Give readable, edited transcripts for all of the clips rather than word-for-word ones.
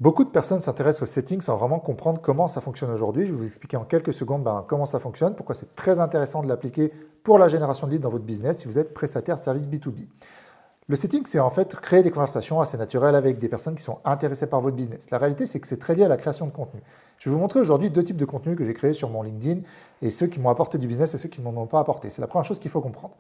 Beaucoup de personnes s'intéressent aux settings sans vraiment comprendre comment ça fonctionne aujourd'hui. Je vais vous expliquer en quelques secondes comment ça fonctionne, pourquoi c'est très intéressant de l'appliquer pour la génération de leads dans votre business si vous êtes prestataire de service B2B. Le setting, c'est en fait créer des conversations assez naturelles avec des personnes qui sont intéressées par votre business. La réalité, c'est que c'est très lié à la création de contenu. Je vais vous montrer aujourd'hui deux types de contenus que j'ai créés sur mon LinkedIn et ceux qui m'ont apporté du business et ceux qui ne m'en ont pas apporté. C'est la première chose qu'il faut comprendre.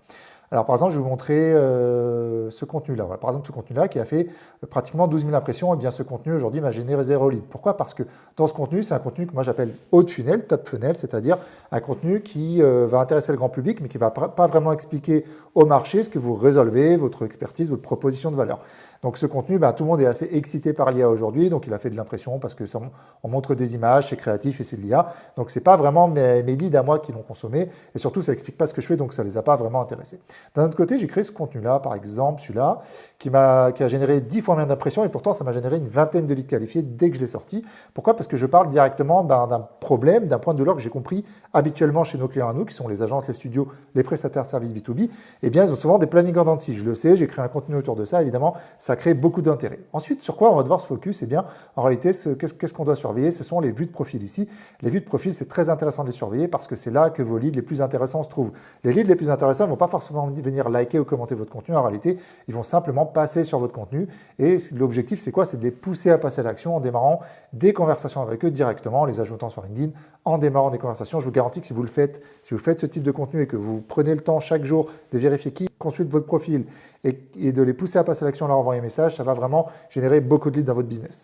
Alors, par exemple, je vais vous montrer ce contenu-là. Voilà, par exemple, ce contenu-là qui a fait pratiquement 12 000 impressions, et bien ce contenu aujourd'hui m'a généré 0 lead. Pourquoi? Parce que dans ce contenu, c'est un contenu que moi j'appelle haut de funnel, top funnel, c'est-à-dire un contenu qui va intéresser le grand public, mais qui ne va pas vraiment expliquer au marché ce que vous résolvez, votre expertise, votre proposition de valeur. Donc ce contenu, tout le monde est assez excité par l'IA aujourd'hui, donc il a fait de l'impression parce que on montre des images, c'est créatif et c'est de l'IA. Donc ce n'est pas vraiment mes leads à moi qui l'ont consommé, et surtout ça n'explique pas ce que je fais, donc ça ne les a pas vraiment intéressés. D'un autre côté, j'ai créé ce contenu-là, par exemple celui-là, qui a généré 10 fois moins d'impressions, et pourtant ça m'a généré une vingtaine de leads qualifiés dès que je l'ai sorti. Pourquoi? Parce que je parle directement d'un problème, d'un point de douleur que j'ai compris habituellement chez nos clients à nous, qui sont les agences, les studios, les prestataires de services B2B. Eh bien, ils ont souvent des plannings en dents de scie. Je le sais, j'ai créé un contenu autour de ça, évidemment, ça crée beaucoup d'intérêt. Ensuite, sur quoi on va devoir se focus? Eh bien, en réalité, qu'est-ce qu'on doit surveiller? Ce sont les vues de profil ici. Les vues de profil, c'est très intéressant de les surveiller parce que c'est là que vos leads les plus intéressants se trouvent. Les leads les plus intéressants ne vont pas forcément venir liker ou commenter votre contenu. En réalité, ils vont simplement passer sur votre contenu. Et l'objectif, c'est quoi? C'est de les pousser à passer à l'action en démarrant des conversations avec eux directement, en les ajoutant sur LinkedIn, en démarrant des conversations. Je vous garantis que si vous faites ce type de contenu et que vous prenez le temps chaque jour de vérifier qui consulte votre profil et de les pousser à passer à l'action, leur envoyer un message, ça va vraiment générer beaucoup de leads dans votre business.